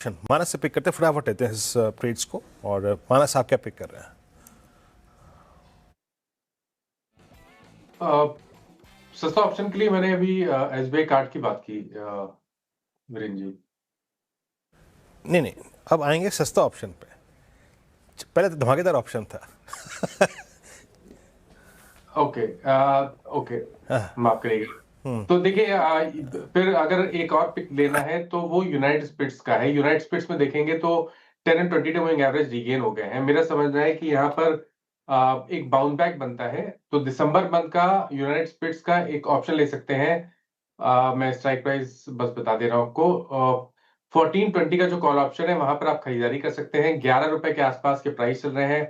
Option मानस से pick करते हैं, फटाफट लेते हैं इस ट्रेड्स को। और मानस आप क्या पिक कर रहे हैं? सस्ता ऑप्शन के लिए मैंने अभी एसबीआई कार्ड की बात की वीरेंद्र जी। नहीं, अब आएंगे सस्ता ऑप्शन पे। पहले तो धमाकेदार ऑप्शन था। ओके ओके, माफ करिएगा। तो देखिए, फिर अगर एक और पिक लेना है तो वो यूनाइटेड स्पिरिट्स का है। यूनाइटेड स्पिरिट्स में देखेंगे तो 10 and 20 day moving average regain हो गए हैं। मेरा समझना है कि यहाँ पर एक बाउंस बैक बनता है, तो दिसंबर मंथ का यूनाइटेड स्पिरिट्स का एक ऑप्शन ले सकते हैं। मैं स्ट्राइक प्राइस बस बता दे रहा हूँ आपको। 1420 का जो कॉल ऑप्शन है, वहां पर आप खरीदारी कर सकते हैं। 11 रुपए के आसपास के प्राइस चल रहे हैं।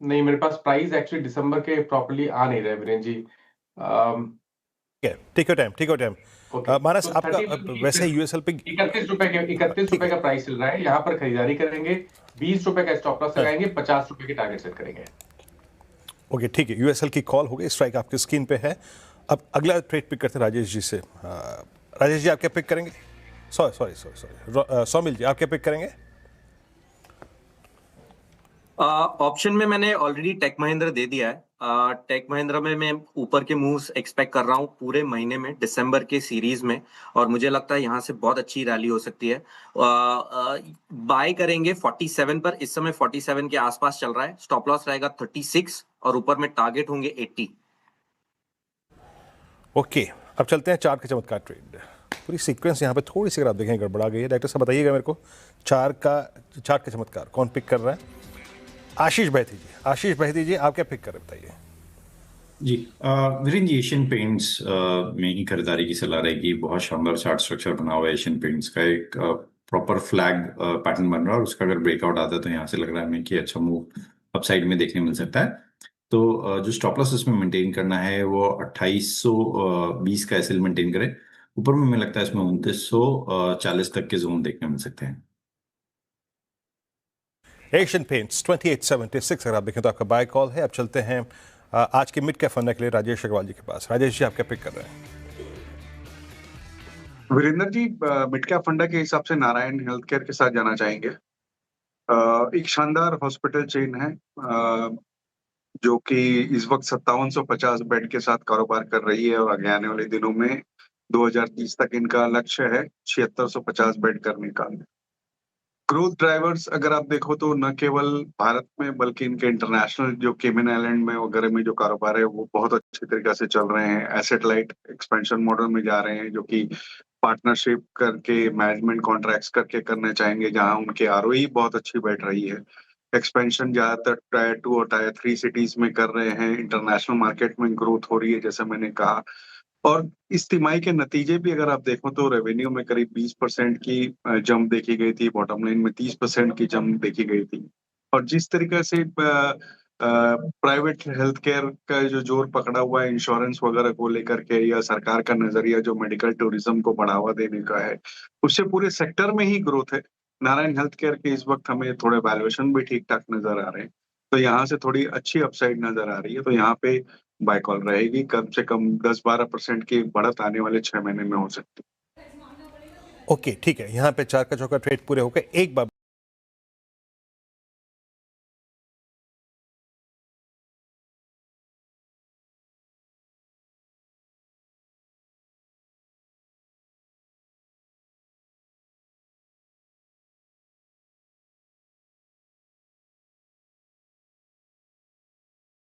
नहीं, मेरे पास प्राइस एक्चुअली दिसंबर के प्रॉपर्ली आ नहीं रहे Virendra ji. Take your time. Okay, Manas तो आपका 30 वैसे यूएसएल पे 31 ठीक रुपए है। का प्राइस चल रहा है। यहाँ पर खरीदारी करेंगे, 20 रुपए का स्टॉप लॉस लगाएंगे, 50 रुपए के टारगेट सेट करेंगे। ओके, ठीक है, यूएसएल की कॉल हो गई, स्ट्राइक आपकी स्क्रीन पे है। अब अगला ट्रेड पिक करते हैं राजेश जी से। राजेश जी आप क्या पिक करेंगे? सॉरी, सौमिल जी आप क्या पिक करेंगे? ऑप्शन में मैंने ऑलरेडी टेक महिंद्रा दे दिया है। टेक महिंद्रा में मैं ऊपर के मूव्स एक्सपेक्ट कर रहा हूँ पूरे महीने में, दिसंबर के सीरीज में, और मुझे लगता है यहाँ से बहुत अच्छी रैली हो सकती है। बाय करेंगे 47 पर, इस समय 47 के आसपास चल रहा है। स्टॉप लॉस रहेगा 36 और ऊपर में टारगेट होंगे 80। ओके, अब चलते हैं चार्ट के चमत्कार ट्रेड। पूरी सीक्वेंस यहाँ पे थोड़ी सी अगर आप देखें गड़बड़ा गई है। डॉक्टर साहब बताइएगा मेरे को, चार्ट का चमत्कार कौन पिक कर रहा है? आशीष बहती जी आप क्या पिक कर रहे हैं बताइए। जी, वीरेंद्र जी एशियन पेंट्स में ही खरीदारी की सलाह रहेगी। बहुत शानदार चार्ट स्ट्रक्चर बना हुआ है एशियन पेंट्स का। एक प्रॉपर फ्लैग पैटर्न बन रहा है और उसका अगर ब्रेकआउट आता है तो यहाँ से लग रहा है हमें कि अच्छा मूव अपसाइड में देखने मिल सकता है। तो जो स्टॉप लॉस इसमें मेंटेन करना है वो 2820 का एसएल मेंटेन करें। ऊपर में हमें लगता है इसमें 2940 तक के जोन देखने मिल सकते हैं। एशियन पेंट्स 2876 अगर आप देखें तो आपका बाय कॉल है। अब चलते हैं आज के मिड कैप फंड के लिए राजेश अग्रवाल जी के पास। राजेश जी आप क्या पिक कर रहे हैं? वीरेंद्र जी, मिड कैप फंडा के हिसाब से नारायण हेल्थ केयर के साथ जाना चाहेंगे। एक शानदार हॉस्पिटल चेन है जो कि इस वक्त 5750 बेड के साथ कारोबार कर रही है और आगे आने वाले दिनों में 2030 तक इनका लक्ष्य है 7650 बेड करने का। ग्रोथ ड्राइवर्स अगर आप देखो तो न केवल भारत में बल्कि इनके इंटरनेशनल जो केमन आइलैंड में वगैरह में जो कारोबार है वो बहुत अच्छे तरीके से चल रहे हैं। एसेट लाइट एक्सपेंशन मॉडल में जा रहे हैं जो कि पार्टनरशिप करके मैनेजमेंट कॉन्ट्रैक्ट्स करके करने चाहेंगे, जहां उनकी आरओई बहुत अच्छी बैठ रही है। एक्सपेंशन ज्यादातर टायर 2 और टायर 3 सिटीज में कर रहे हैं। इंटरनेशनल मार्केट में ग्रोथ हो रही है जैसे मैंने कहा। और इस तिमाही के नतीजे भी अगर आप देखो तो रेवेन्यू में करीब 20% की जंप देखी गई थी, बॉटम लाइन में 30% की जंप देखी गई थी। और जिस तरीके से प्राइवेट हेल्थ केयर का जो जोर पकड़ा हुआ है इंश्योरेंस वगैरह को लेकर के, या सरकार का नजरिया जो मेडिकल टूरिज्म को बढ़ावा देने का है, उससे पूरे सेक्टर में ही ग्रोथ है। नारायण हेल्थ केयर के इस वक्त हमें थोड़े वैल्यूएशन भी ठीक ठाक नजर आ रहे हैं, तो यहाँ से थोड़ी अच्छी अपसाइड नजर आ रही है। तो यहाँ पे बाय कॉल रहेगी। कम से कम 10-12% की बढ़त आने वाले 6 महीने में हो सकती है। ओके, ठीक है, यहाँ पे चार का चौका ट्रेड पूरे हो गए। एक बार